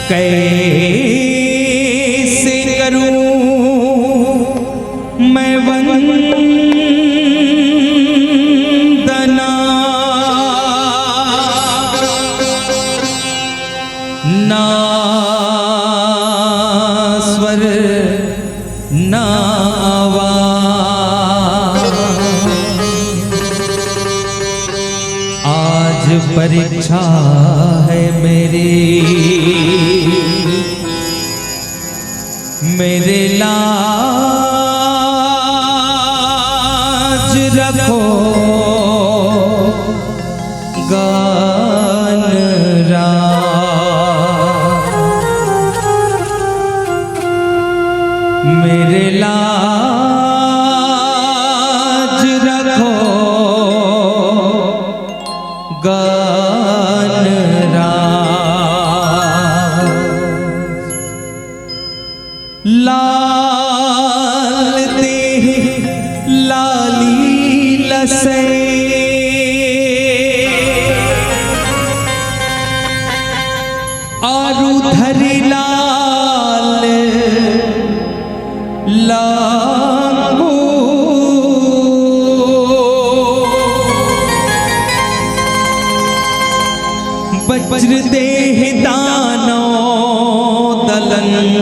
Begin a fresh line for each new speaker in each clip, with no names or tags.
कैसे करूं मैं वंदना, ना स्वर ना आवाज। आज परीक्षा है मेरे लाज रखो गान मेरे लाज रखो गान लाल देह लाली लसे, आरु धरी लाल लांगू। वज्र देह दानो दलन,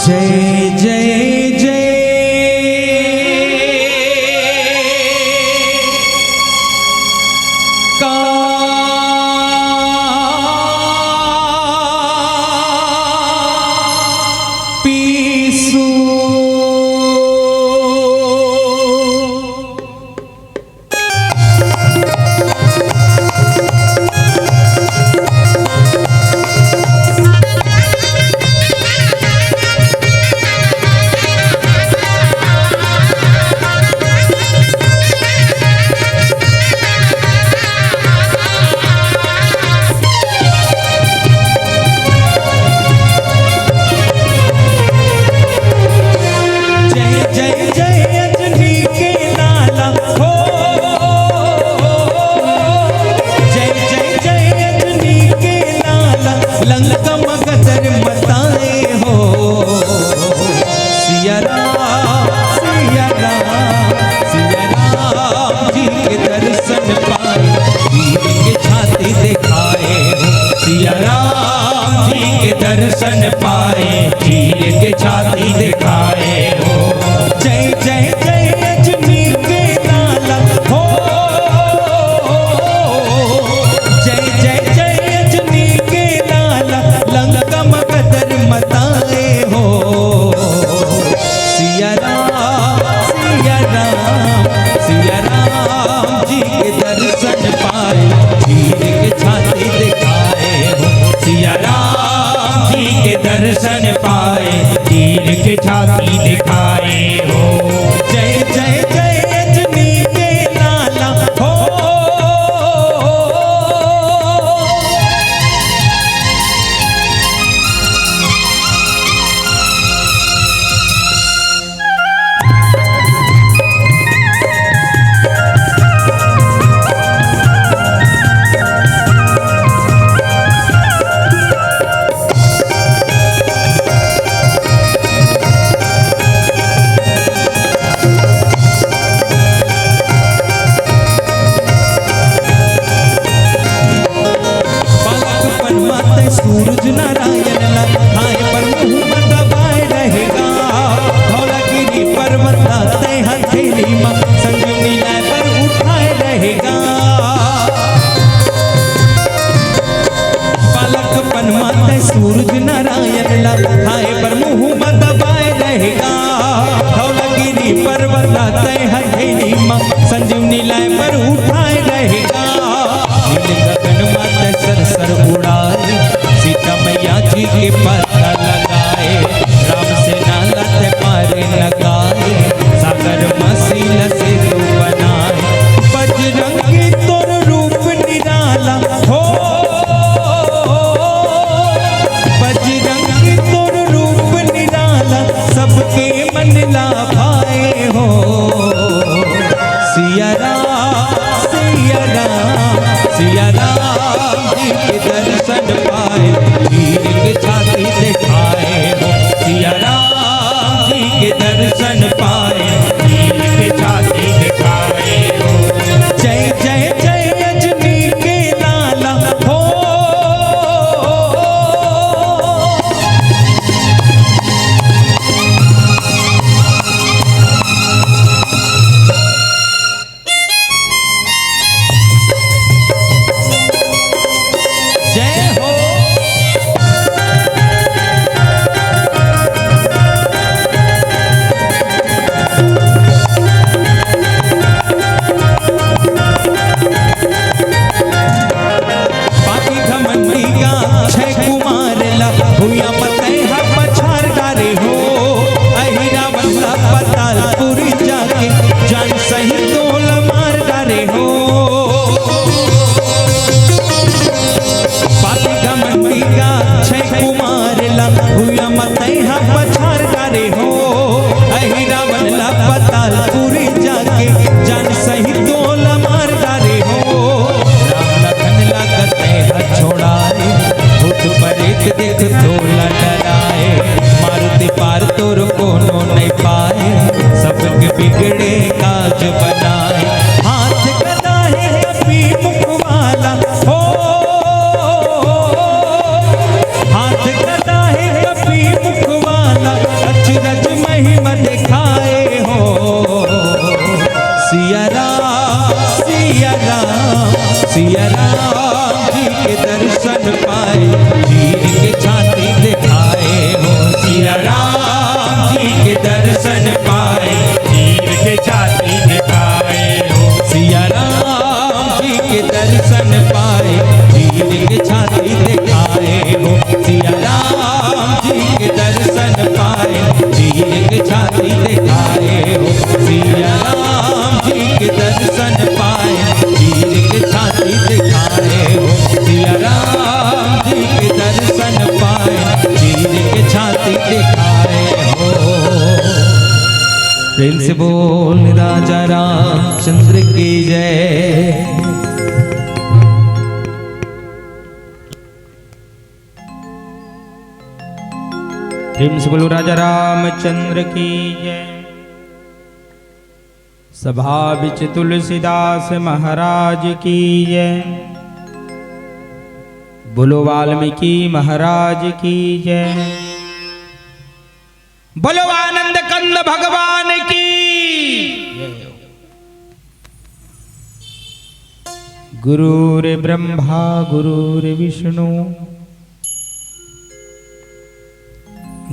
जय जय जय पीसू। लंका मगधर मताए हो, सिया राम सिया राम सिया राम जी के दर्शन पाए, वीर के छाती दिखाए हो। सिया राम जी के दर्शन पाए, वीर के छाती दिखाए हो। जय जय जय अजमेर के लाला हो, जय जय जय अजमेर के लंका मगधर मताए हो। सिया राम सिया राम सिया राम जी के दर्शन पाए, वीर के छाती दिखाए हो। सिया राम जी के दर्शन पाए, वीर के छाती दिखाए हो। जय जय जय अजमेर के लाला हो, सूरज नारायण लखाए पर मुँह दबाए रहेगा। धौलागिरी पर्वत तय हथेली माँ संजीवनी लय पर उठाए रहेगा। बालकपन माते सूरज नारायण लखाए पर मुँह दबाए रहेगा। धौलागिरी पर्वत तय हथेली माँ संजीवनी लय पर उठाए रहेगा। गगन माते सर सर उड़ाए, सीता मैया जी के पता लगाए। राम से नाला ते पारे लगाए, सागर मसील से तू बनाए। बजरंगी तोर रूप निराला हो, बजरंगी तोर रूप निराला सबके मन ला भाए हो। सिया राम सिया राम सिया राम जी के दर्शन पाए चीर के छाती दिखाए हो सिया राम जी के दर्शन पाए
चीर के छाती दिखाए हो
सिया राम जी के दर्शन पाए चीर के छाती दिखाए हो सिया राम जी के दर्शन पाए चीर के छाती दिखाए हो सिया राम जी के दर्शन पाए चीर के छाती दिखाए हो सिया राम जी के दर्शन पाए चीर के छाती दिखाए हो। प्रेम से बोल राजा रामचंद्र की जय।
प्रेम से बोलो राजा रामचंद्र की जय। सभा बिच तुलसीदास महाराज की जय। बोलो वाल्मीकि महाराज की जय। बोलो आनंद कंद भगवान की जय। गुरुर् ब्रह्मा गुरुर्विष्णु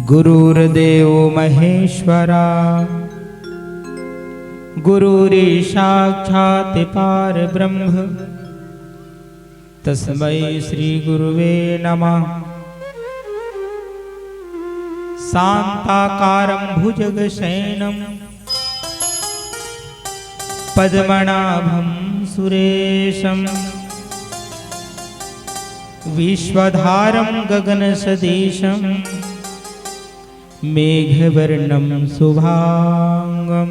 गुरुर्देव महेश्वरा गुरुरी साक्षात् परब्रह्म तस्मै श्री गुरुवे नमः। शान्ताकारं भुजगशयनं पद्मनाभं सुरेशं विश्वधारं गगनसदृशं मेघवर्णं शुभांगं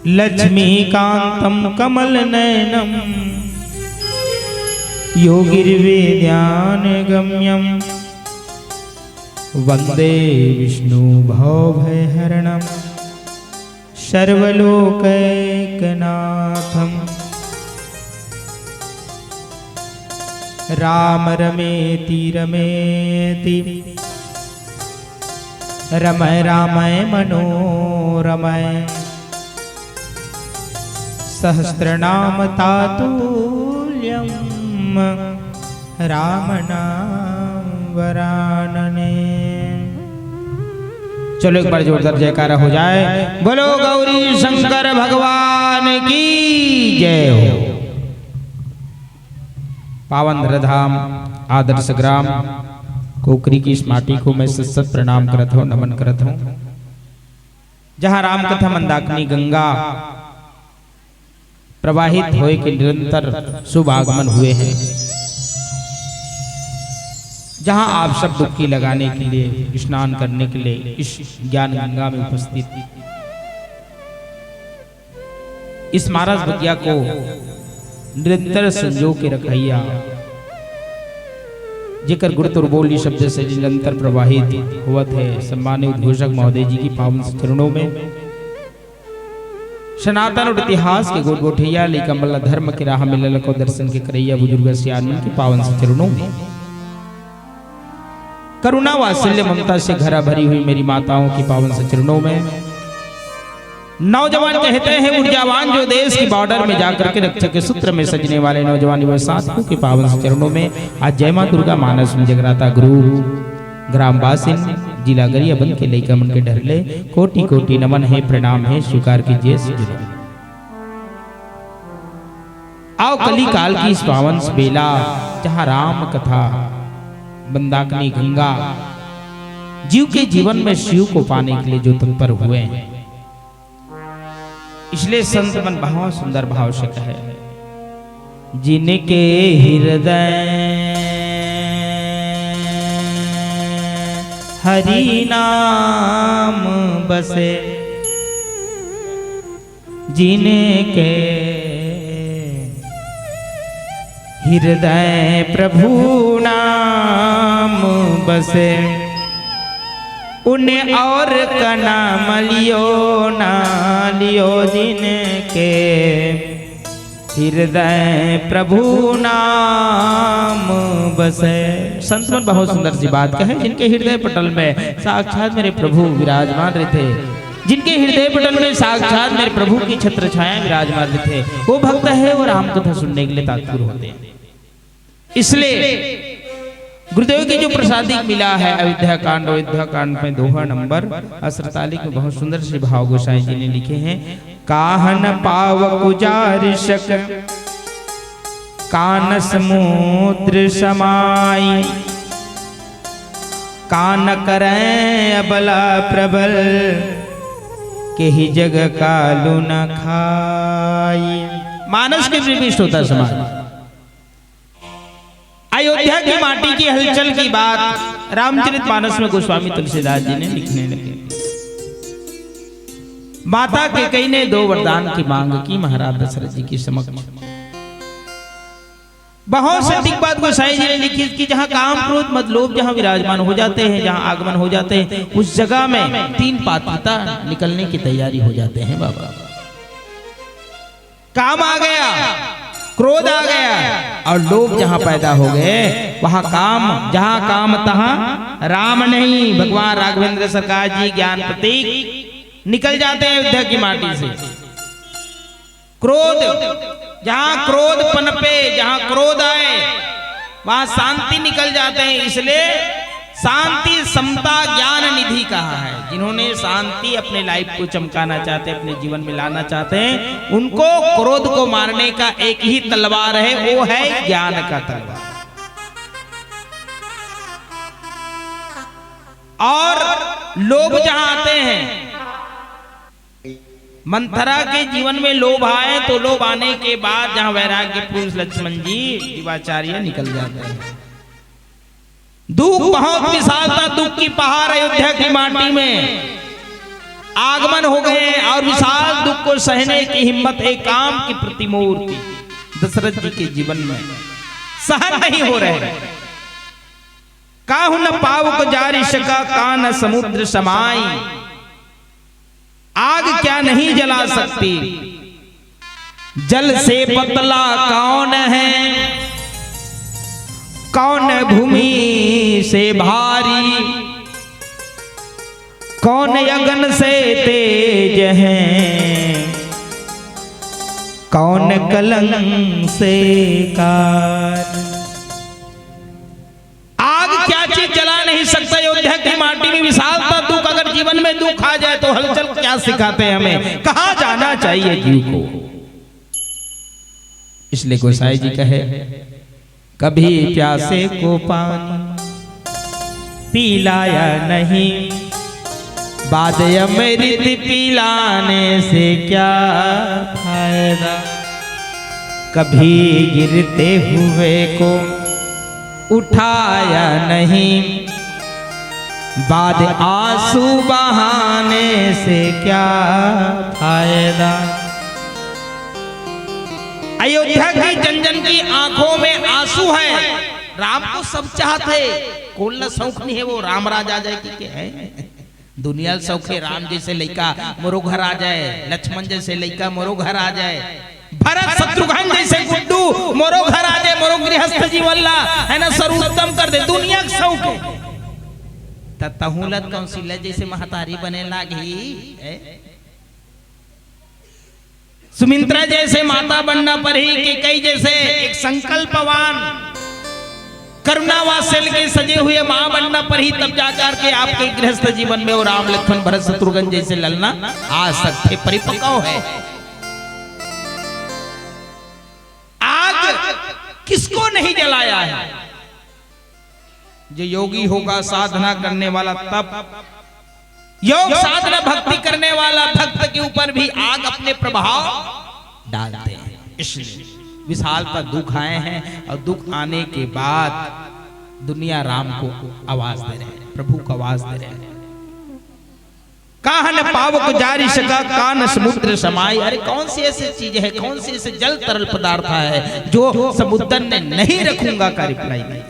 लक्ष्मीकान्तं कमलनयनं योगिर्वेद्यानगम्यं वन्दे विष्णु भवभयहरणं सर्वलोकैकनाथं। राम रमेति रमेति रमय रामय मनोरमय सहस्रनाम तातुल्यं राम नाम वरानने। चलो एक बार जोरदार जयकारा हो जाए। बोलो गौरी शंकर भगवान की जय हो। पावन धराधाम आदर्श ग्राम कोकरी की इस माटी को मैं सत प्रणाम करत हूँ, नमन करत हूँ, जहाँ राम कथा मंदाकिनी गंगा प्रवाहित होए के निरंतर शुभ आगमन हुए हैं, जहाँ आप सब डुबकी लगाने के लिए स्नान करने के लिए इस ज्ञान गंगा में उपस्थित इस महाराज बगिया को निरंतर संजो के रखैया जेकर गुरुतुर बोली शब्द से निरंतर प्रवाहित हुआ थे। सम्मानित उद्घोषक महोदय जी की पावन चरणों में सनातन और इतिहास के गोट गोठैया कमल धर्म के राह मिलल को दर्शन के करैया बुजुर्ग सियानन के पावन चरणों में करुणा वात्सल्य ममता से घरा भरी हुई मेरी माताओं की पावन चरणों में नौजवान कहते हैं ऊर्जावान जो देश की बॉर्डर में जाकर के रक्षक के सूत्र में सजने वाले नौजवान युवा साथियों के पावन चरणों में आज जय मां दुर्गा मानस में जगराता गुरु ग्रामवासिन जिला गरियाबंद के लइका मन के ढरले कोटि कोटि नमन है, प्रणाम है, स्वीकार कीजिए। आओ कली काल की इस पावन बेला जहाँ राम कथा मंदाकिनी गंगा जीव के जीवन में शिव को पाने के लिए जो तत्पर हुए हैं, इसलिए संत मन बहुत सुंदर भाव से कहे जिनके हृदय हरि नाम बसे, जिनके हृदय प्रभु नाम बसे, उन्हें और का नाम लियो ना लियो, जिनके हृदय प्रभु नाम बसे। संत बहुत सुंदर सी बात कहे, जिनके हृदय पटल में साक्षात मेरे प्रभु विराजमान रहते, जिनके हृदय पटल में साक्षात मेरे प्रभु की छत्र छाया विराजमान थे, वो भक्त है और राम कथा सुनने के लिए तात्पुर होते हैं। इसलिए गुरुदेव की जो प्रसादी मिला है अयोध्या कांड में दोहा नंबर 48 में बहुत सुंदर से भाव गोसाई जी ने लिखे हैं। काहन पावक उजारिशक कान समुद्र समाई, कान करें अबला प्रबल के ही जग कालू न खाई। मानस के विशिष्ट होता समाज। अयोध्या की माटी की हलचल की बात रामचरितमानस में गोस्वामी तुलसीदास जी ने लिखने लगे। माता कैकेयी ने 2 वरदान की मांग की महाराज दशरथ जी की समक्ष। बहुत से अधिक बात गोसाई जी ने लिखी कि जहां काम क्रोध मद लोभ जहां विराजमान हो जाते हैं, जहां आगमन हो जाते हैं, उस जगह में 3 पात्रता निकलने की तैयारी हो जाते हैं बाबा। काम आ गया, क्रोध आ गया और लोभ जहां पैदा हो गए, वहां काम, जहां काम तहां राम नहीं। भगवान राघवेंद्र सरकार जी ज्ञान प्रतीक निकल जाते हैं अयोध्या की माटी से। क्रोध, जहां क्रोध पनपे, जहां क्रोध आए वहां शांति निकल जाते हैं। इसलिए शांति समता ज्ञान निधि कहा है। जिन्होंने शांति अपने लाइफ को चमकाना चाहते हैं, अपने जीवन में लाना चाहते हैं, उनको क्रोध को मारने का एक ही तलवार है, वो है ज्ञान का तलवार। और लोभ जहां आते हैं, मंथरा के जीवन में लोभ आए तो लोभ आने के बाद जहां वैराग्य पुरुष लक्ष्मण जी जीवाचार्य निकल जाते हैं। दुख बहुत विशाल था, दुख की पहाड़ अयोध्या की माटी में आगमन हो गए और विशाल दुख को सहने की हिम्मत एक काम की प्रतिमूर्ति दशरथ जी के जीवन में सहन नहीं हो रहे। काहु न पावक जारि सका कान समुद्र समाई, आग क्या नहीं जला सकती, जल से पतला कौन है, कौन भूमि से भारी, कौन यगन से तेज है, कौन कलंक से कार। आग क्या चीज जला नहीं सकता। अयोध्या की माटी में विशालता दुख, अगर जीवन में दुख आ जाए तो हलचल क्या सिखाते हैं हमें, कहां जाना चाहिए जीव को। इसलिए गोसाई जी कहे, कभी प्यासे को पानी पिलाया नहीं, बाद अमृत पिलाने से क्या फायदा। कभी गिरते हुए को उठाया नहीं, बाद आंसू बहाने से क्या फायदा। अयोध्या की जन जन की आंखों में आंसू है। राम को सब चाहते, कौन ना शौक नहीं है वो राम राज आ जाए कि है। दुनिया शौक है राम जैसे लड़का मोरो घर आ जाए, लक्ष्मण जैसे लड़का मोरो घर आ जाए, भरत शत्रुघ्न जैसे गुड्डू मोरो घर आ जाए, मोरो गृहस्थ जीवन ला है ना सर्वोत्तम कर दे। दुनिया का शौक है। तहुलत कौशल्या जैसे महतारी बने लागी, सुमित्रा जैसे माता बनना पड़ी, कैकेयी जैसे एक संकल्पवान करुणा वात्सल्य के सजे हुए मां बनना पड़ी, तब जाकर के आपके गृहस्थ जीवन में वो राम लक्ष्मण भरत शत्रुघ्न जैसे ललना आ सकते परिपक्व है। आग किसको नहीं जलाया है? जो योगी होगा, साधना करने वाला, तप योग साधना भक्ति करने वाला भक्त के ऊपर भी आग अपने प्रभाव डालते हैं। इसलिए विशालता दुख आए हैं और दुख आने के बाद दुनिया राम को आवाज दे रहे हैं, प्रभु को आवाज दे रहे हैं। काहन पावक जारि सका कान समुद्र समाई। अरे कौन सी ऐसी चीज है, कौन सी ऐसे जल तरल पदार्थ है जो समुद्र ने नहीं रखूंगा का रिप्लाई दिया।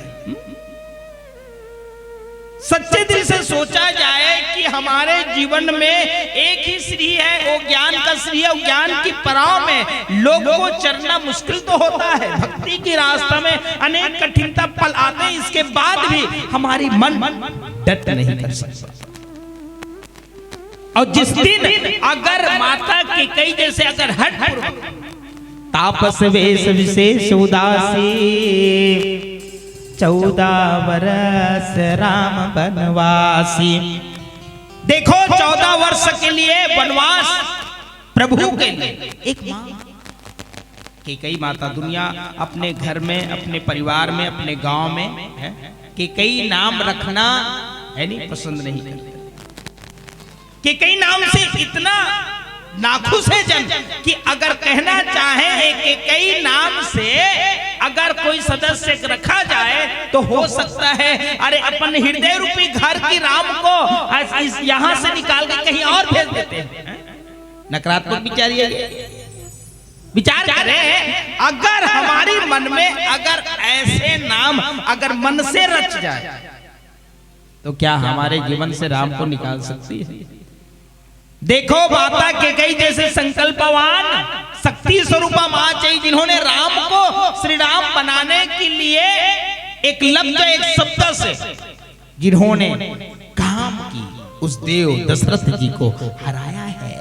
सच्चे दिल से सोचा जाए कि हमारे जीवन में एक ही श्री है, वो ज्ञान का श्री है। ज्ञान की पड़ाव में लोगों को चलना मुश्किल तो होता है, भक्ति की रास्ता में अनेक कठिनता पल आते हैं, इसके बाद भी हमारी मन डट नहीं कर सकता। और जिस दिन अगर माता के कई जैसे अगर हट तापस वेश विशेष उदासी 14 वर्ष राम वनवासी। देखो 14 वर्ष के लिए वनवास प्रभु के लिए एक मां कि कई माता दुनिया अपने घर में अपने परिवार में अपने गांव में है कि कई नाम रखना है नहीं पसंद नहीं करते कि कई नाम से इतना नाखुश है जन कि अगर कहना चाहे कि कई नाम से अगर कोई सदस्य रखा जाए तो हो सकता है अरे अपन हृदय रूपी घर की राम को यहां से निकाल के कहीं और भेज देते हैं। नकारात्मक विचार करें अगर हमारी मन में अगर ऐसे नाम अगर मन से रच जाए तो क्या हमारे जीवन से राम को निकाल सकती है? देखो माता के कई जैसे संकल्पवान शक्ति स्वरूपा मां चाहिए जिन्होंने राम को श्री राम बनाने के लिए एक लफ्ज एक शब्द से जिन्होंने काम की उस देव दशरथ जी को हराया है।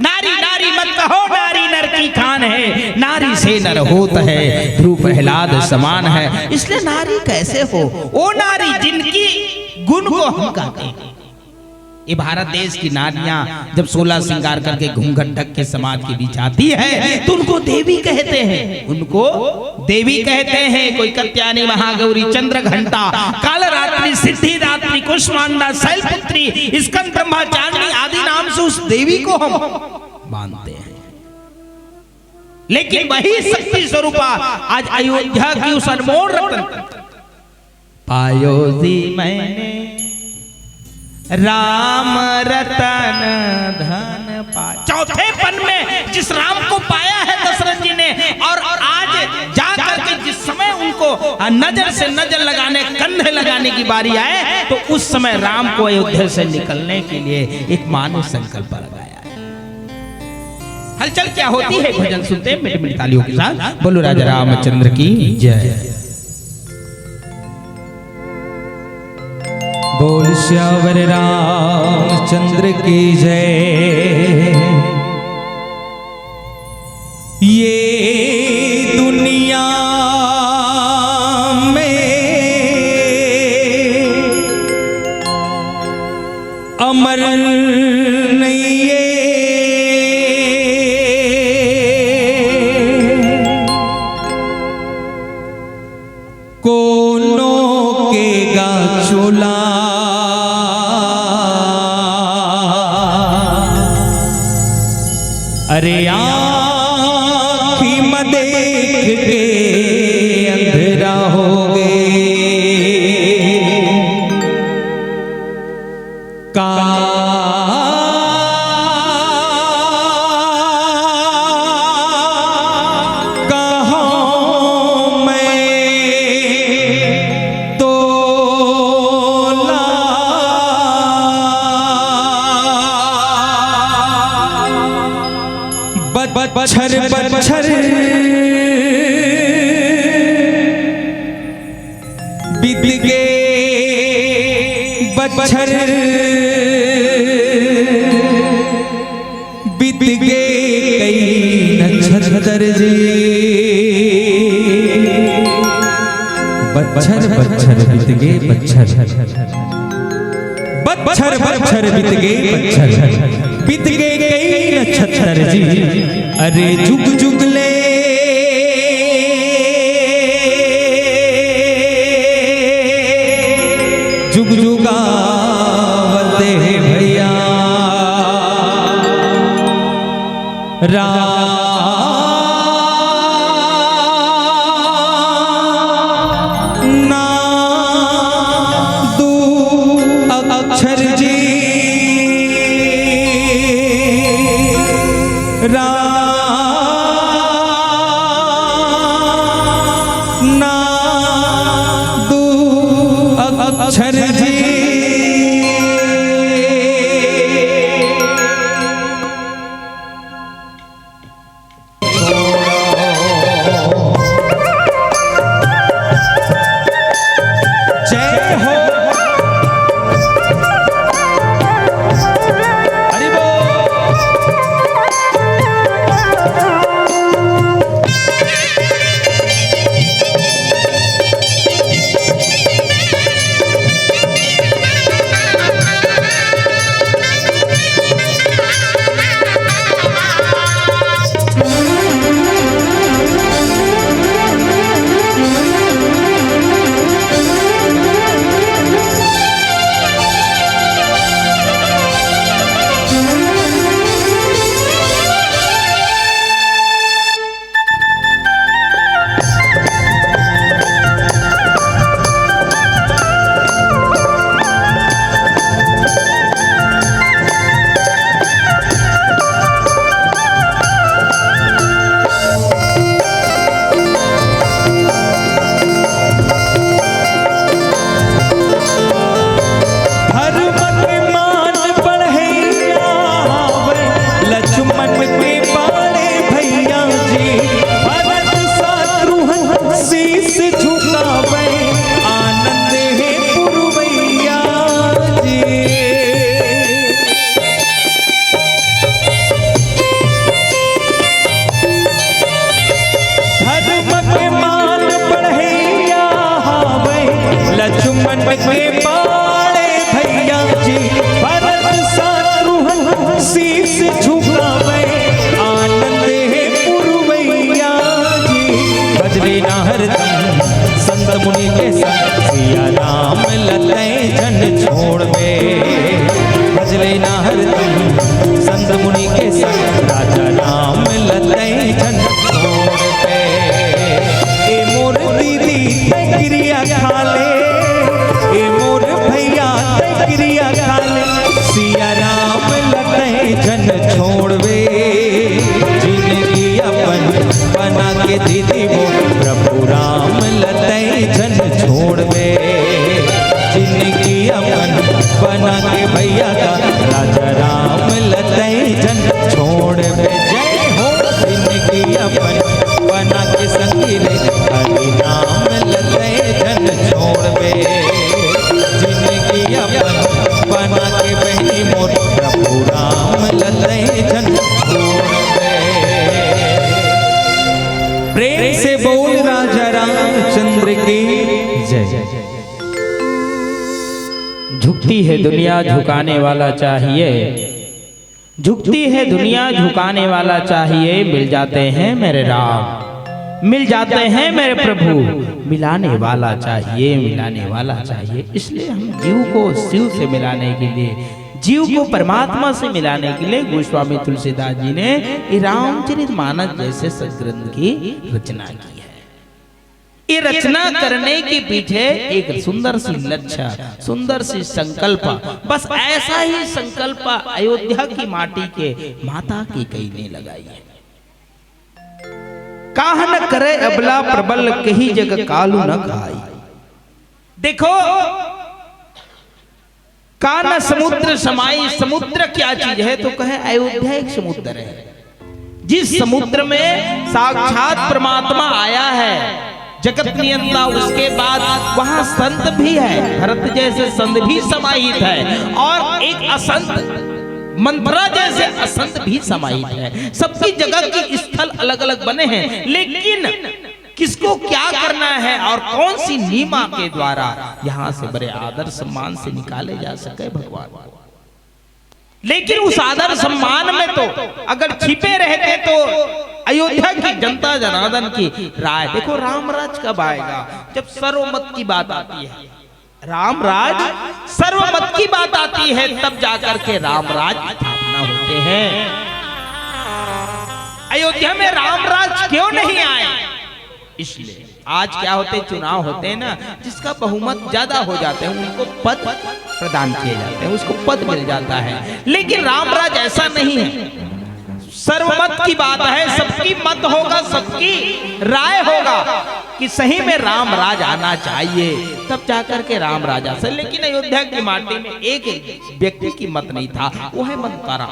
नारी नारी मत कहो नारी नर की खान है, नारी से नर होता है ध्रुव प्रहलाद समान है। इसलिए नारी कैसे हो वो नारी जिनकी गुण को हम गाते हैं। ये भारत देश की नारियां जब 16 श्रृंगार करके घूंघट ढक के समाज के बीच आती है तो उनको देवी कहते हैं, उनको देवी कहते हैं। कोई कत्यानी महागौरी चंद्र घंटा कालरात्रि सिद्धिदात्री कुष्मांडा शैलपुत्री स्कंद ब्रह्मचारिणी आदि नाम से उस देवी को हम मानते हैं। लेकिन वही शक्ति स्वरूपा आज अयोध्या की उस अनमोल रत्न पायो जी मैंने राम रतन धन पाया। चौथे पन में जिस राम को पाया है दशरथ जी ने और आज जाकर के जिस समय उनको नजर से नजर लगाने कंधे लगाने की बारी आए तो उस समय राम को अयोध्या से निकलने के लिए एक मानव संकल्प लगाया है। हलचल क्या होती है भजन सुनते हैं मीठी मीठी तालियों के साथ। बोलो राजा रामचंद्र की जय।
बोल श्यावर रामचंद्र की जय। ये दुनिया में अमर नहीं है कोनो के गाछोला अरे आँखी में देख के अंधेरा हो गए कहाँ मैं तो बच्छर बच्छर बीत गए बच्छर बीत गए कई नक्षत्र जी बच्छर बच्छर बीत गए बच्छर बच्छर बच्छर बीत गए बच्छर बीत गए कई नक्षत्र जी। अरे जुग जुग ले जुग जुगावते भैया ना दू अक्षर जी ना दू अक्षर जी। जय हो मुनि के संग राजा राम लतई जन छोड़ पे। ए मोर दीदी तै क्रिया खाले, ए मोर भैया तै क्रिया खाले, सिया राम लतई जन छोड़वे। जिंदगी अपन बना के दीदी वो प्रभु राम लतई जन छोड़वे। जिंदगी अपन बना के भैया का राजा राम लतई जन छोड़वे। जय हो। जिंदगी अपन बना के संगी रे हरि राम लतई जन छोड़वे। जिंदगी अपन बना के बहनी मोर प्रभु राम लतई जन छोड़वे। प्रेम से बोल राजा रामचंद्र की जय।
झुकती है दुनिया झुकाने वाला चाहिए, झुकती है दुनिया झुकाने वाला चाहिए। मिल जाते हैं मेरे राम, मिल जाते हैं मेरे प्रभु, मिलाने वाला चाहिए, मिलाने वाला चाहिए। इसलिए हम जीव को शिव से मिलाने के लिए, जीव को परमात्मा से मिलाने के लिए गोस्वामी तुलसीदास जी ने रामचरितमानस जैसे सदग्रंथ की रचना की है। ये रचना करने के पीछे एक सुंदर सी लक्ष्य, सुंदर सी संकल्प, बस ऐसा ही संकल्प अयोध्या की माटी के माता की कई ने लगाई है। काह न करे अबला प्रबल कही जग कालू न खाई। देखो कान समुद्र समाई, समुद्र क्या चीज है तो कहे अयोध्या एक समुद्र है। जिस समुद्र में साक्षात परमात्मा आया है, जगत नियंता, उसके बाद वहां संत भी है, भरत जैसे संत भी समाहित है, और एक असंत मंत्रा जैसे असंत भी समाहित है। सबकी जगह के स्थल अलग अलग बने हैं, लेकिन किसको क्या करना है और कौन सी नीमा के द्वारा यहां से बड़े आदर सम्मान से निकाले जा सके भगवान। लेकिन उस आदर सम्मान में तो अगर छिपे रहते तो अयोध्या की जनता जनार्दन की राय। देखो रामराज कब आएगा? जब सर्वमत की बात आती है, रामराज सर्वमत की बात आती है, तब जाकर के रामराज स्थापना होते हैं। अयोध्या में रामराज क्यों नहीं आए? इसलिए आज क्या होते, चुनाव होते हैं ना, जिसका बहुमत ज्यादा हो जाते हैं उनको पद प्रदान किए जाते हैं, उसको पद मिल जाता है। लेकिन रामराज ऐसा नहीं है, सर्वमत की बात है, सबकी मत होगा, सबकी राय होगा कि सही में रामराज आना चाहिए, तब जाकर के राम राजा से। लेकिन अयोध्या की माटी में एक व्यक्ति की मत नहीं था, वो है मंथरा।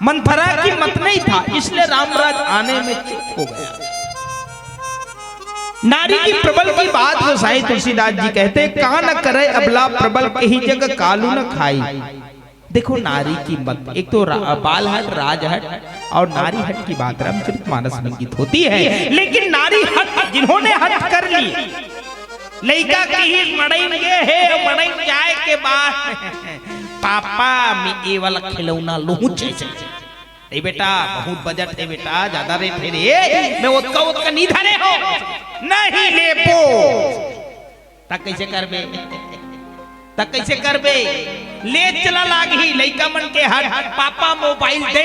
मंथरा की मत नहीं था, इसलिए रामराज आने में चूक हो गया। नारी की प्रबल की बात गोसाई तुलसीदास जी कहते, कान करे अबला प्रबल कही जग कालू न खाई। देखो नारी की मत, एक तो बाल हट, राज हट और नारी हट की बात रामचरितमानस में गीत होती है। लेकिन नारी हट जिन्होंने हट कर ली, लड़का की मड़ेंगे है, मड़ें जाए के बाद पापा में ये वाला खिलौना लूं चाहिए। ए बेटा बहुत बजट है बेटा, ज्यादा रेट है रे, मैं उसका नहीं धरे हो, नहीं ले पो तक कैसे करबे, तक कैसे करबे? ले चला लागी लइका मन के हट, पापा मोबाइल दे।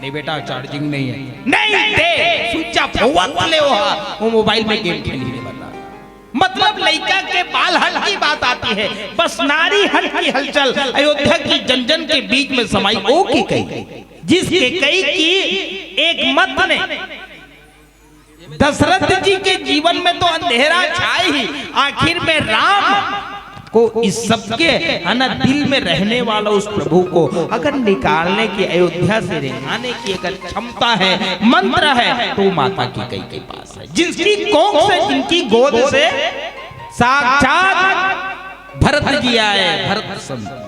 नहीं बेटा चार्जिंग नहीं है, नहीं दे, स्विच ऑफ हुआ ले वो मोबाइल में गेम खेली है। मतलब लइका के बाल हट की बात आती है, बस नारी हट की हलचल अयोध्या की जन जन के बीच में समाई। ओ की कई, जिसके कई की एक मत ने दशरथ जी के जीवन में तो अंधेरा छाई ही, आखिर में राम को इस सबके दिल में रहने वाला उस प्रभु को अगर निकालने की, अयोध्या से रिझाने की अगर क्षमता है, मंत्र है, तो माता की कई के पास है, जिसकी कोख से, जिनकी गोद से साक्षात भरत जी आए। भरत संत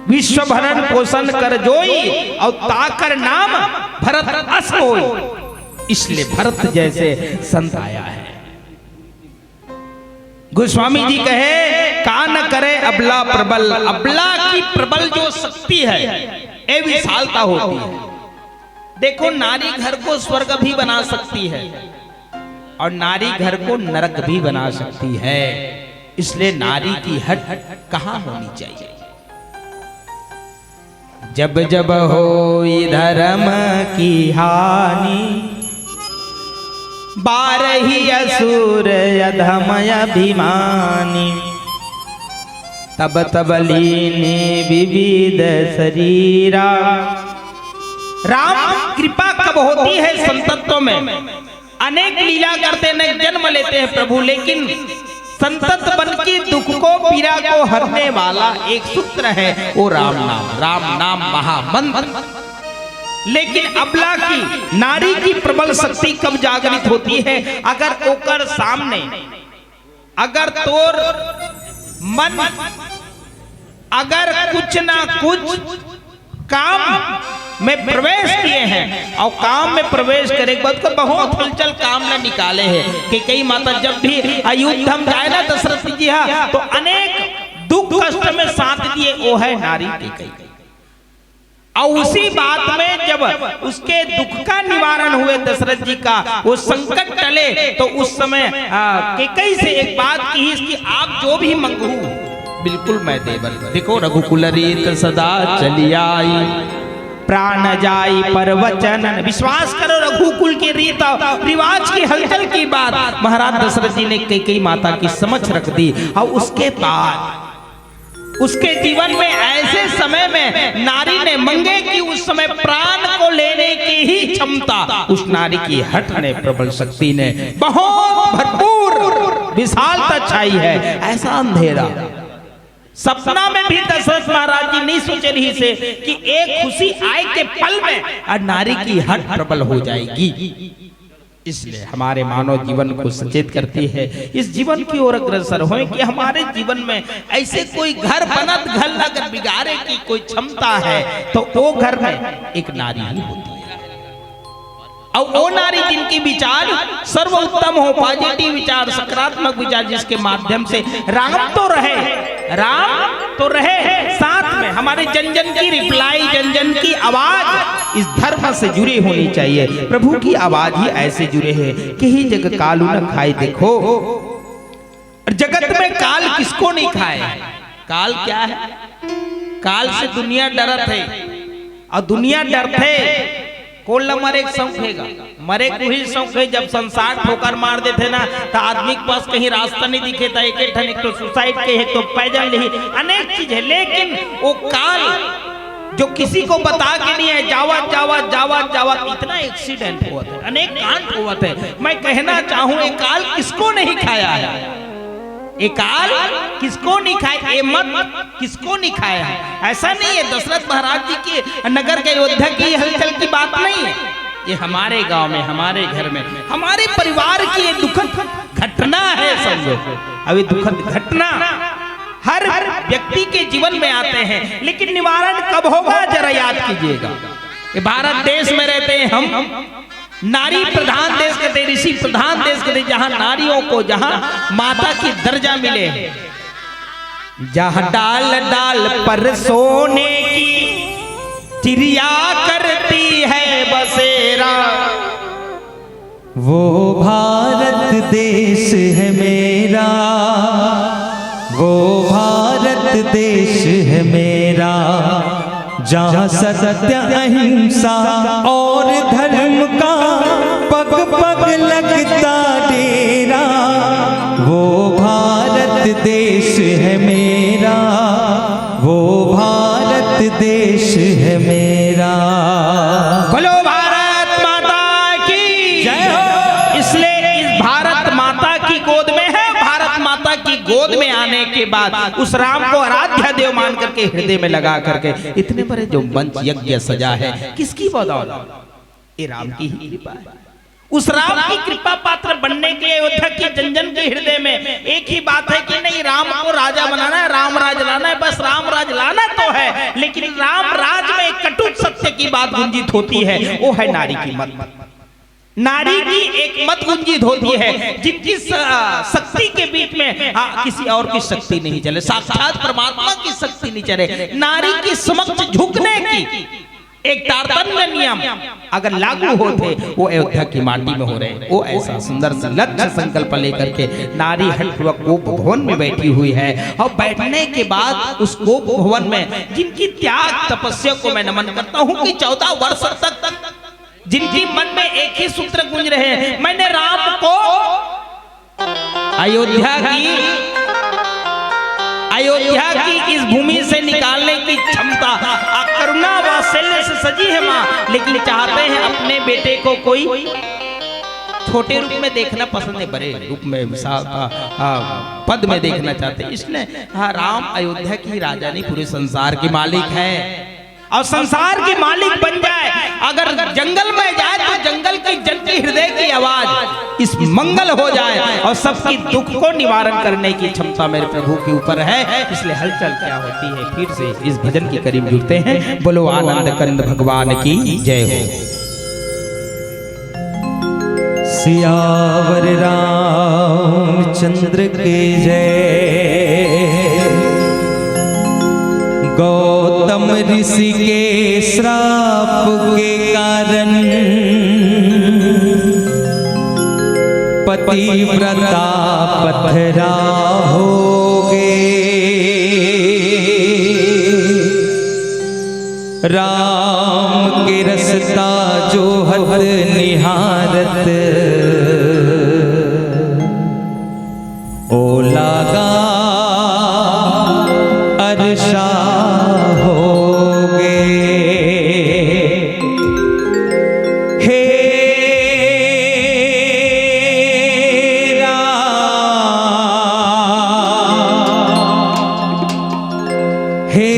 विश्व भरण पोषण कर जोई और ताकर नाम भरत अस होई। इसलिए भरत जैसे संत आया है। गोस्वामी जी कहे कान करे अबला प्रबल, अबला की प्रबल जो शक्ति है ये विशालता होती है। देखो नारी घर को स्वर्ग भी बना सकती है और नारी घर को नरक भी बना सकती है। इसलिए नारी की हट कहाँ होनी चाहिए? जब जब हो धर्म की हानि, बारही असुर अधम अभिमानी, तब तब लीने विविध शरीरा। राम कृपा कब होती है संतत्व में? अनेक लीला करते, अनेक जन्म लेते हैं प्रभु, लेकिन संतत बन के दुख को, पीड़ा को हरने वाला एक सूत्र है, वो राम नाम। राम नाम महामंत्र। लेकिन अबला की, नारी की प्रबल शक्ति कब जागृत होती है? अगर ओकर सामने, अगर तोर मन अगर कुछ ना कुछ काम में प्रवेश किए हैं, और काम में प्रवेश करे के बाद को बहुत हलचल काम न निकाले हैं कि कई माता जब भी अयोध्या में जाए ना दशरथ जी तो अनेक दुख कष्ट में साथ दिए, वो है नारी कैकेयी। और उसी बात में जब उसके दुख का निवारण हुए दशरथ जी का, वो संकट टले, तो उस समय कैकेयी से एक बात की, इसकी आप जो भी मंगू बिल्कुल मैं देवर। देखो रघुकुल रीत सदा चली आई, प्राण जाई पर वचन। विश्वास करो रघुकुल की रीत रिवाज की हलचल की बात महाराज दशरथ जी ने कैकेयी माता की समझ रख दी। और उसके बाद उसके जीवन में ऐसे समय में नारी ने मंगे कि उस समय प्राण को लेने की ही क्षमता उस नारी की हठ ने, प्रबल शक्ति ने बहुत भरपूर विशालता छाई है। ऐसा अंधेरा सपना में भी दशरथ महाराज जी नहीं सोचे रही से कि एक खुशी आए के पल में नारी की हठ प्रबल हो जाएगी। इसलिए हमारे मानव जीवन को सचेत करती है, इस जीवन की ओर अग्रसर हों कि हमारे जीवन में ऐसे कोई घर बनत घर अगर बिगाड़े की कोई क्षमता है तो वो घर में एक नारी ही होती है। और वो नारी जिनकी विचार सर्वोत्तम हो, पॉजिटिव विचार, सकारात्मक विचार, जिसके माध्यम से राम तो रहे साथ में हमारे जन जन की रिप्लाई, जन जन की आवाज इस धर्म से जुड़ी होनी चाहिए। प्रभु की आवाज ही ऐसे जुड़े है कि ही जग कालू न खाए। देखो जगत में काल किसको नहीं खाए? काल क्या है? काल से दुनिया डरत है, और दुनिया डरते कोल मरे सौंपेगा, मरे कुही सौंपे। जब संसार ठोकर मार देते ना तो आदमी के पास कहीं रास्ता नहीं दिखे था, एक तो सुसाइड के, एक तो पैदल नहीं, अनेक चीज है। लेकिन वो काल जो किसी को बता के नहीं है, जावत जावत जावत जावत इतना एक्सीडेंट हुआ था, अनेक कांड हुआ था। मैं कहना चाहूं ये काल किसको नहीं खाया है? ये काल किसको नहीं खाया? ये मत किसको नहीं खाया है? ऐसा नहीं है दशरथ महाराज जी के नगर के अयोध्या की हलचल की बात नहीं है। ये हमारे गांव में, हमारे घर में, हमारे परिवार की ये दुखद घटना है। समझो अभी दुखद घटना हर व्यक्ति के जीवन में आते हैं, लेकिन निवारण कब होगा जरा याद कीजिएगा। ये भारत देश में रहते हैं हम, नारी प्रधान देश कहते, ऋषि प्रधान देश कहते, जहां नारियों को, जहां माता की दर्जा मिले, जहां डाल डाल पर सोने की चिड़िया करती है बसेरा।
वो भारत देश है मेरा, वो भारत देश है मेरा, जहाँ सत्य अहिंसा और धर्म का पग पग लगता डेरा। वो भारत देश है मेरा, वो भारत देश है मेरा।
बोलो भारत माता की जय हो। इसलिए इस भारत माता की गोद में है, भारत माता की गोद में आने के बाद उस राम को आराध्य देव मान करके हृदय में लगा करके इतने बड़े जो मंच यज्ञ सजा है, किसकी बदौलत? ये राम की ही कृपा है। उस राम की कृपा पात्र बनने के लिए अयोध्या की जन जन के हृदय में एक ही बात है कि नहीं, राम को राजा बनाना है, राम राज लाना है, बस राम राज लाना तो है। लेकिन राम राज में कटु सत्य की बात गुंजित होती है, वो है नारी की मत। नारी की एक मत गुंजित होती है जिनकी शक्ति के बीच में किसी और की शक्ति नहीं चले, साक्षात परमात्मा की शक्ति नहीं चले। नारी की समक्ष झुकने की एक तारतम्य नियम अगर लागू होते वो अयोध्या की माटी में हो रहे। वो ऐसा सुंदर सा लक्ष्य संकल्प लेकर के नारी हटपूर्वक कोप भवन में बैठी हुई है। और बैठने के बाद उस कोप भवन में जिनकी त्याग तपस्या को मैं नमन करता हूँ कि 14 वर्ष तक जिनकी मन में एक ही सूत्र गूंज रहे हैं, मैंने राम को अयोध्या की इस भूमि से निकालने की क्षमता करुणा वात्सल्य से सजी है माँ, लेकिन चाहते हैं अपने बेटे को कोई छोटे रूप में देखना पसंद है, बड़े रूप में पद में देखना चाहते हैं। इसलिए हाँ, राम अयोध्या की राजा नहीं, पूरे संसार के मालिक है और संसार के मालिक बन जाए। अगर जंगल में जाए तो जंगल की जनती हृदय की आवाज इस मंगल हो जाए और सबकी दुख को निवारण करने की क्षमता मेरे प्रभु के ऊपर है। इसलिए हलचल क्या होती है। फिर से इस भजन के करीब जुड़ते हैं। बोलो आनंद कंद भगवान की जय हो।
सियावर रामचंद्र के जय। गौतम ऋषि के श्राप के कारण पतिव्रता पथरा हो गए। राम के रसता जो हद निहारत ओ लागा अरशा हो गए। हे राम, हे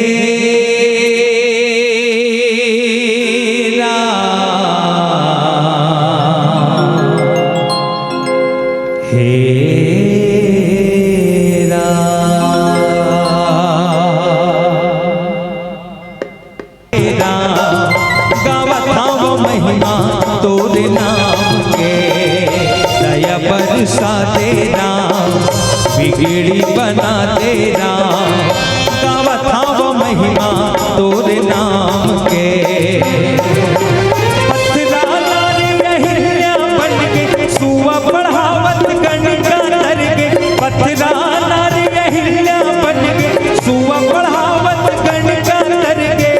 बिगड़ी बना दे राम। गावत वो महिमा तोरे नाम के। पथरा नारी अहिल्या बन के सुआ बढ़ावत गणिका तर के। पथरा नारी अहिल्या बन के सुआ बढ़ावत गणिका तर के।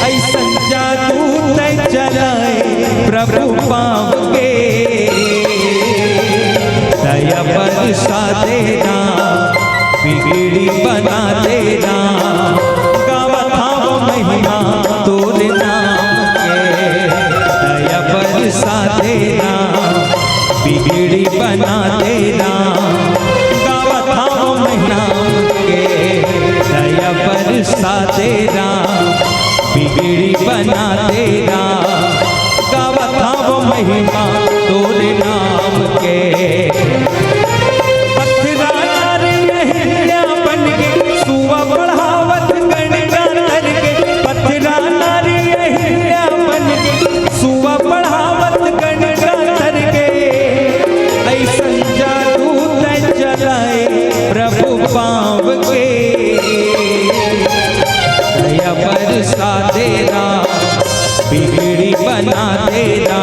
ऐसन जादू तय चलाए प्रभु पाव के। दया बरसा देना बिगड़ी बना देना। गावत वो महिमा तोरे नाम के। दया बरसा देना बिगड़ी बना देना। गावत वो महिमा के। दया बरसा देना बिगड़ी बना देना। गावत वो महिमा तोरे नाम के। प्रभु पाव के। दया बरसा देना बिगड़ी बना देना।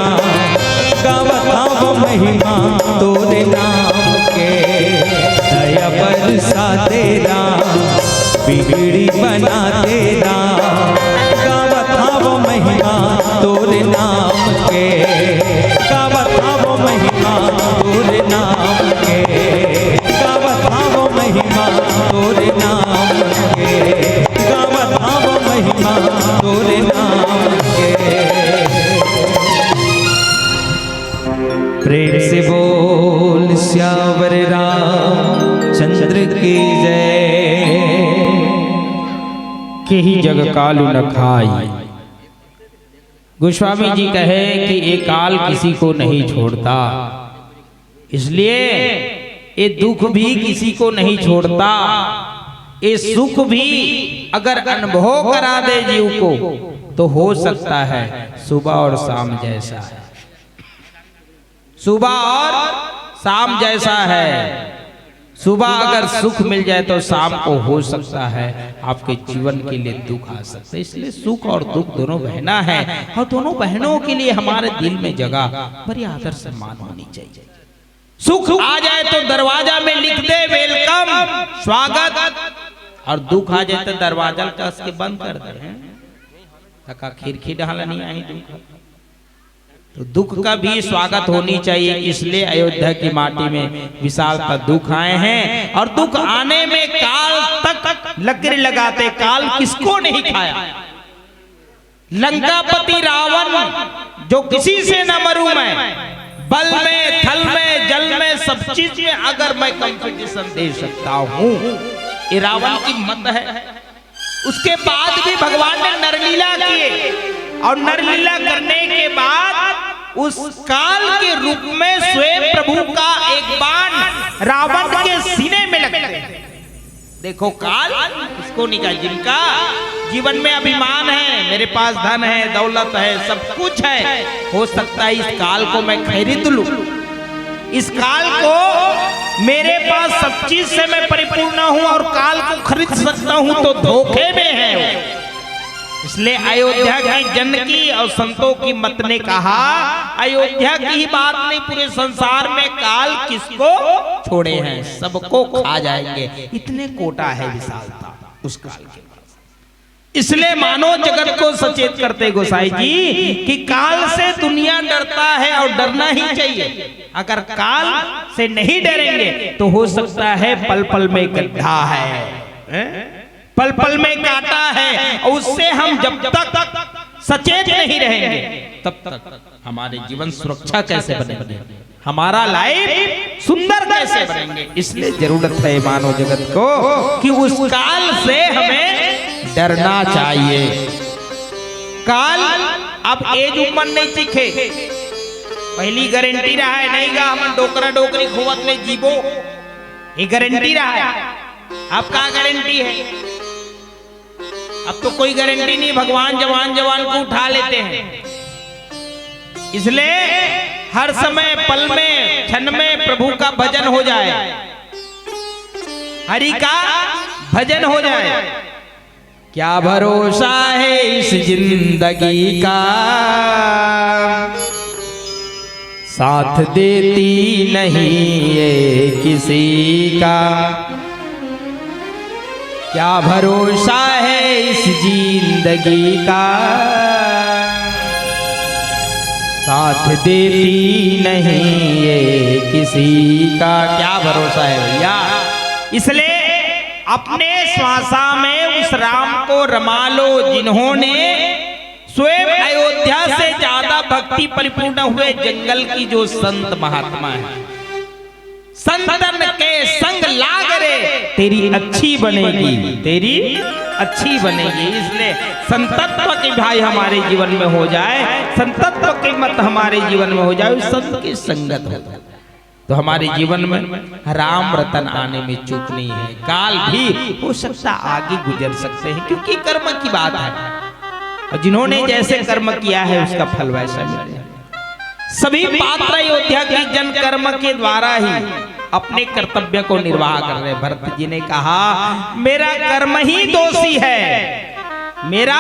गावत वो महिमा तोरे नाम के। दया बरसा देना बिगड़ी बना देना। गावत वो महिमा तोरे नाम के। गावत वो महिमा तोरे नाम के। महिमा तोरे नाम के। गावत वो महिमा तोरे नाम के। प्रेम से बोल श्यावर रामचंद्र की जय।
के ही जग काल न खाई। गोस्वामी जी कहे कि ये काल किसी को नहीं छोड़ता, इसलिए ये दुख भी किसी को नहीं छोड़ता। ये सुख भी अगर अनुभव करा दे जीव को तो हो सकता है सुबह और शाम जैसा है। सुबह और शाम जैसा है। सुबह अगर सुख मिल जाए तो शाम को हो सकता है आपके जीवन के लिए दुख आ सकता है। इसलिए सुख और दुख दोनों बहना है और दोनों बहनों के लिए हमारे दिल में जगह बड़ी आदर सम्मान होनी चाहिए। सुख आ जाए तो दरवाजा में लिख दे वेलकम स्वागत, और दुख आ जाए तो दरवाजा कस के बंद कर दे, तका खिड़की डाला नहीं आई दुख। तो दुख का भी स्वागत होनी चाहिए। इसलिए अयोध्या की माटी में विशालता दुख आए हैं, और दुख आने में काल तक लकीर लगाते, काल किसको नहीं खाया। लंकापति रावण जो किसी से न मरूं मैं, बल में थल में जल में सब चीज में अगर मैं कंपटीशन दे सकता हूं, ये रावण की मत है। उसके बाद भी भगवान ने नरलीला किए, और नरलीला करने के बाद उस काल के रूप में स्वयं प्रभु का एक बाण रावण के सीने में लगता है। देखो काल इसको निकाल, जिनका जीवन में अभिमान है, मेरे पास धन है, दौलत है, सब कुछ है, हो सकता है इस काल को मैं खरीद लूं, इस काल को मेरे पास सब चीज से मैं परिपूर्ण हूं और काल को खरीद सकता हूं, तो धोखे में है। इसलिए अयोध्या की जनकी और संतों की मत ने कहा, अयोध्या की ही बात नहीं, पूरे संसार में काल किसको छोड़े हैं, सबको खा जाएंगे, इतने कोटा है विशालता उस काल के पास। इसलिए मानव जगत को सचेत करते गोसाई जी कि काल से दुनिया डरता है और डरना ही चाहिए। अगर काल से नहीं डरेंगे तो हो सकता है पल पल में गड्ढा है, पल पल में काटा है, और उससे हम जब तक सचेत नहीं रहेंगे तब तक हमारे जीवन सुरक्षा कैसे बनेंगे, हमारा लाइफ सुंदर कैसे बनेंगे। इसलिए जरूरत है मानव जगत को कि उस काल से हमें डरना चाहिए। काल अब एज उम्र नहीं सीखे, पहली गारंटी रहा है नहीं गा हम डोकरा डोकरी खुवत में जीवो, ये गारंटी रहा है। अब क्या गारंटी है, अब तो कोई गारंटी नहीं, भगवान जवान जवान को उठा लेते हैं। इसलिए हर समय पल में क्षण में प्रभु का भजन हो जाए, हरि का भजन हो जाए। क्या भरोसा है इस जिंदगी का, साथ देती नहीं ये किसी का। क्या भरोसा है इस जिंदगी का, साथ देती नहीं ये किसी का। क्या भरोसा है भैया। इसलिए अपने श्वासा में उस राम को रमा लो जिन्होंने स्वयं अयोध्या से ज्यादा भक्ति परिपूर्ण हुए जंगल की जो संत महात्मा है। संतन के संग लाग रे तेरी अच्छी बनेगी, तेरी अच्छी बनेगी। इसलिए संतत्व के भाई हमारे जीवन में हो जाए, संतत्व के मत हमारे जीवन में हो जाए, संत की संगत हो जाए, तो हमारे जीवन में राम रतन आने में चूक नहीं है। काल भी हो सकता आगे गुजर सकते हैं, क्योंकि कर्म की बात है, और जिन्होंने जैसे कर्म किया है उसका फल वैसा मिलेगा। सभी पात्र अयोध्या की जन कर्म के द्वारा ही अपने कर्तव्य को निर्वाह कर रहे। भरत जी ने कहा मेरा कर्म ही दोषी है, मेरा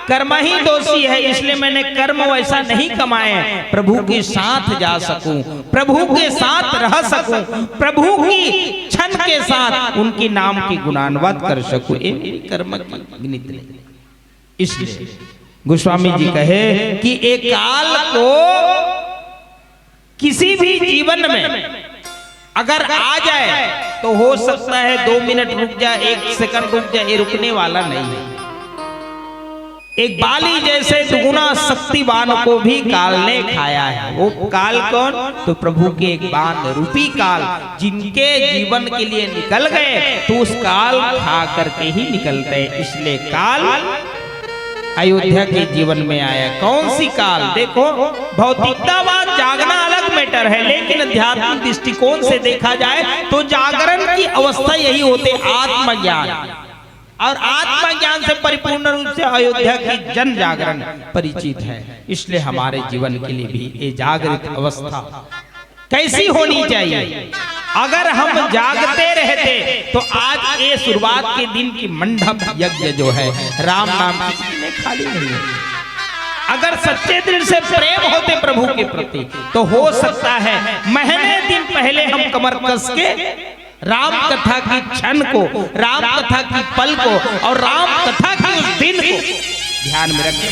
कर्म ही दोषी है, इसलिए मैंने कर्म वैसा नहीं कमाए प्रभु के साथ जा सकूं, प्रभु के साथ रह सकूं, प्रभु की क्षण के साथ उनके नाम की गुणान्वाद कर सकूं। ये मेरी कर्म की गिनती नहीं। इसलिए गोस्वामी जी कहे कि एक काल को किसी भी जीवन में अगर आ जाए तो हो सकता है 2 मिनट रुक जाए, 1 सेकंड रुक जाए, ये रुकने वाला नहीं है। एक बाली जैसे दुगुना शक्तिवान को भी काल ने खाया है। वो काल कौन? तो प्रभु के एक बाण रूपी काल, जिनके जीवन के लिए निकल गए तो उस काल खा करके ही निकलते हैं। इसलिए काल अयोध्या के जीवन में आया। कौन सी काल? देखो भौतिकतावाद जागना अलग मैटर है, लेकिन अध्यात्मिक दृष्टिकोण से देखा जाए तो जागरण की अवस्था यही होते आत्मज्ञान, और आत्मज्ञान से परिपूर्ण रूप से अयोध्या की जन जागरण परिचित है। इसलिए हमारे जीवन के लिए भी ये जागृत अवस्था कैसी होनी चाहिए? अगर हम जागते रहते तो आज ये शुरुआत के दिन की मंडप यज्ञ जो है राम नाम की खाली नहीं है। अगर सच्चे दिल से प्रेम होते प्रभु के प्रति तो हो सकता है महीने दिन पहले हम कमर कस के राम कथा की क्षण को, राम कथा की पल को और राम कथा की उस दिन को ध्यान में रखें।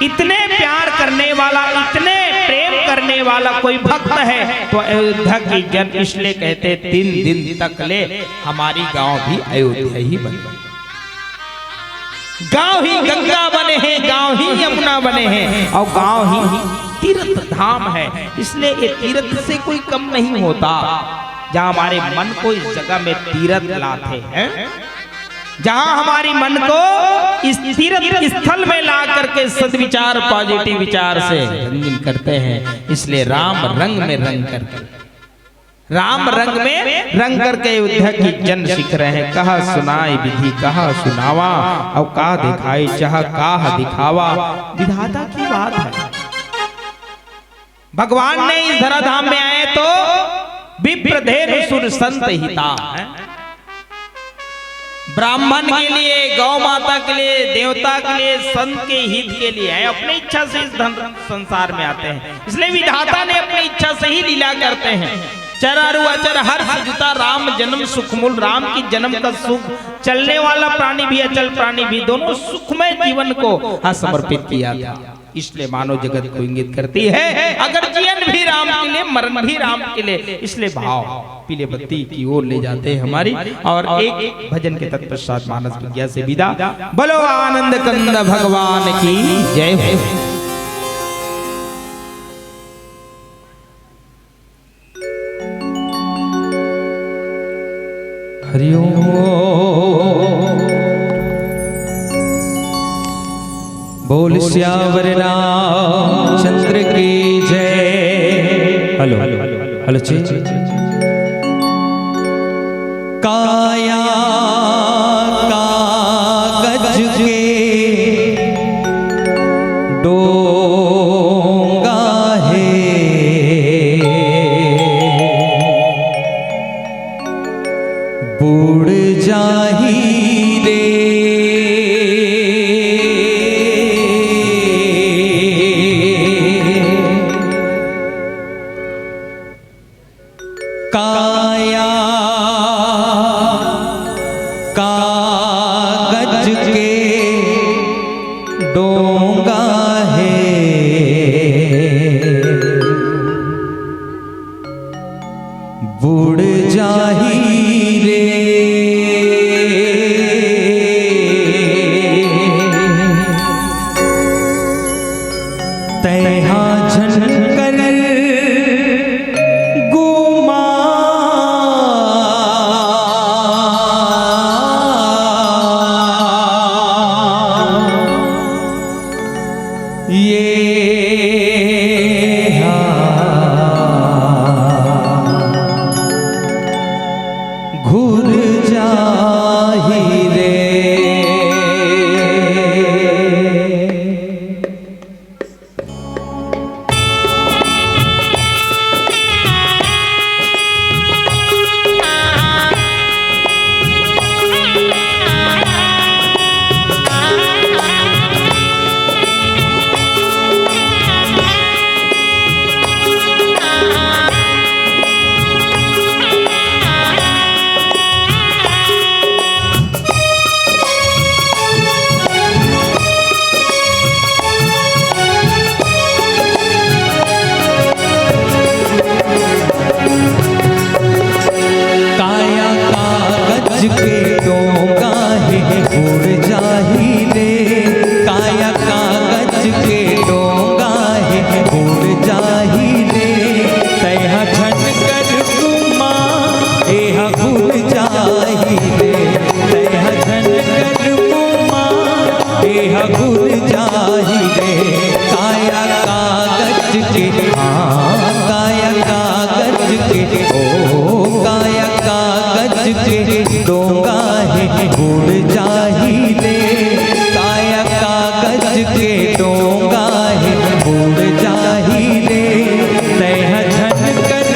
इतने प्यार करने वाला, इतने प्रेम करने वाला कोई भक्त है तो अयोध्या की जन इसलिए कहते 3 दिन तक ले हमारी गांव भी अयोध्या ही बने, गांव ही गंगा बने हैं, गांव ही यमुना बने हैं और गांव ही तीर्थ धाम है। इसलिए ये तीर्थ से कोई कम नहीं होता। जहां हमारे मन को इस जगह में तीर्थ लाते हैं, जहां हमारी मन को इस तीर्थ स्थल में ला करके सद्विचार, पॉजिटिव विचार से रंगीन करते हैं। इसलिए राम रंग में रंग करके, राम रंग में रंग करके अयोध्या की जन सीख रहे हैं। कहा सुनाई विधि कहा सुनावा, और कहा दिखाई चाह कहा दिखावा। विधाता की बात है। भगवान ने इस धराधाम में आए तो विप्र धेनु सुर संत हिता, ब्राह्मण के लिए, गौ माता के लिए, देवता के लिए, संत के हित के लिए है। अपनी इच्छा से इस संसार में आते हैं। इसलिए विधाता ने अपनी इच्छा से ही लीला करते हैं। चरारु अचर हर्ष जुता राम जन्म सुखमूल, राम की जन्म का सुख चलने वाला प्राणी भी, अचल प्राणी भी, दोनों सुखमय जीवन को समर्पित किया था। इसलिए मानव जगत को इंगित करती है अगर जीवन भी राम के लिए, मरण भी राम के लिए। इसलिए भाव पीले बत्ती की ओर ले जाते हैं हमारी। और एक भजन के तत्पश्चात मानस विज्ञा से विदा। बोलो आनंद कंद भगवान की जय हो। हरि ओम। बोल श्यावर रामचंद्र की जय। हेलो हेलो काया कागज के डोंगा है, बुड़ जाही रे काया कागज के डोंगा है, बुड़ जाही रे तैहा झनकर घुर जाही रे। के डोंगा है उड़ जाही रे, काया कागज के डोंगा है उड़ जाही रे, तैहा झनकर तुमा एहा उड़ जाही रे, तैहा झनकर तुमा एहा उड़ जाही रे। काया कागज के काया कागज के ओ काया कागज के डोंगा है उड़ जाही रे, काया कागज के डोंगा है उड़ जाही रे, तैहा झनकर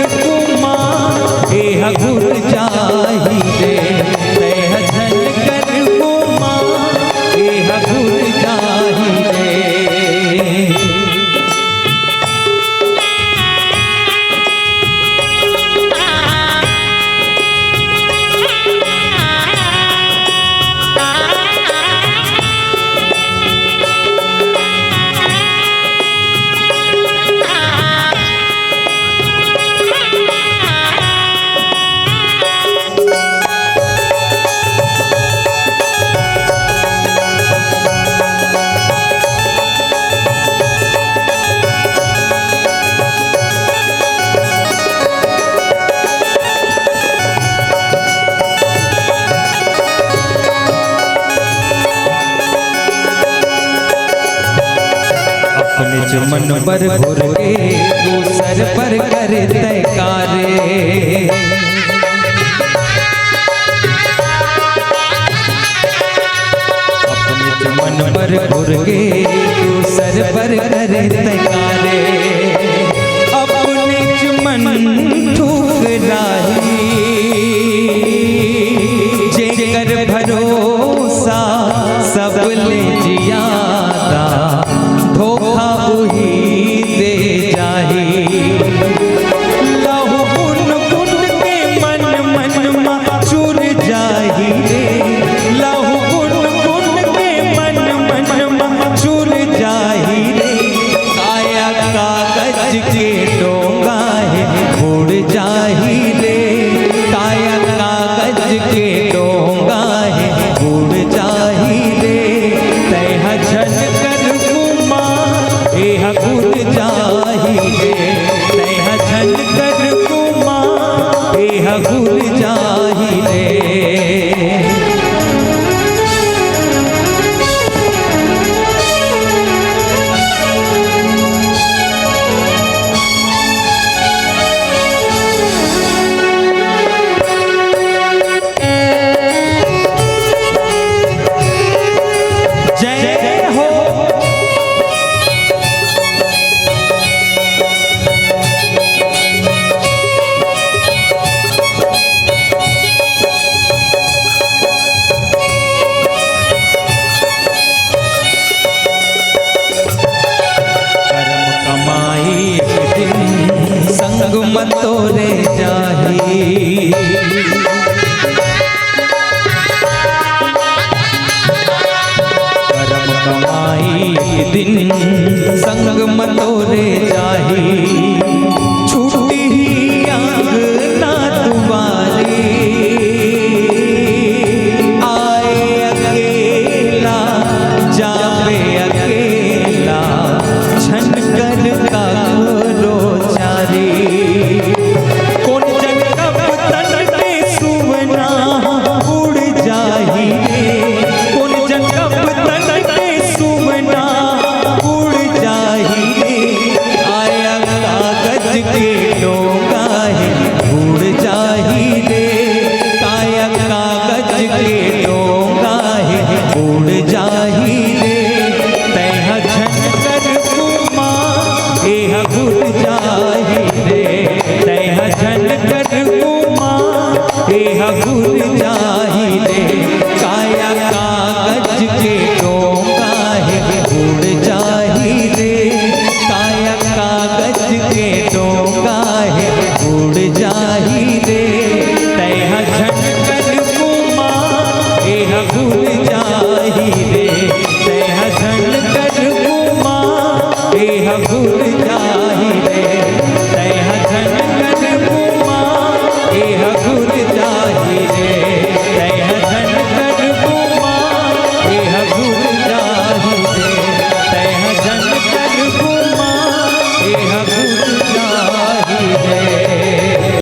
अपने चमन पर घुर के दूसर पर कर तयकारे। अपने चमन पर घुर के दूसर पर कर तयकारे। अपने चमन ठुकराही जेकर भरोसा सब ले जियादा धोखा उही दे जाही। लहू कुन कुन के मन मन मा चुर जाही रे। लहू कुन कुन के मन मन मा चुर जाही रे। काया कागज के डोंगा है उड़ जाही रे। काया कागज के डोंगा है उड़ जाही रे। तह झन कर गुमा एह गुर जाही रे। तह झन कर गुमा एह गुर जाही रे। संग मतोरे जाही। करम कमाई दिन संग मतोरे जाही। छूटी ही आंग ना तुम्हारी आए अकेला जावे अकेला छन कर का कौन जन कब तन के सुवना उड़ जाही रे। कौन जन कब तन के सुवना उड़ जाही रे। आया कागज के डोंगा है उड़ जाही रे। काया कागज के डोंगा है उड़ जाही रे। तह झन कर गुमा एह गुर जाही रे। तह झन कर गुमा एह गुर जाही रे। काया कागज के डोंगा है उड़ जाही रे। काया कागज के डोंगा है उड़ जाही रे। तह झन कर गुमा एह गुर जाही रे। तह झन कर गुमा एह गुर जाही रे।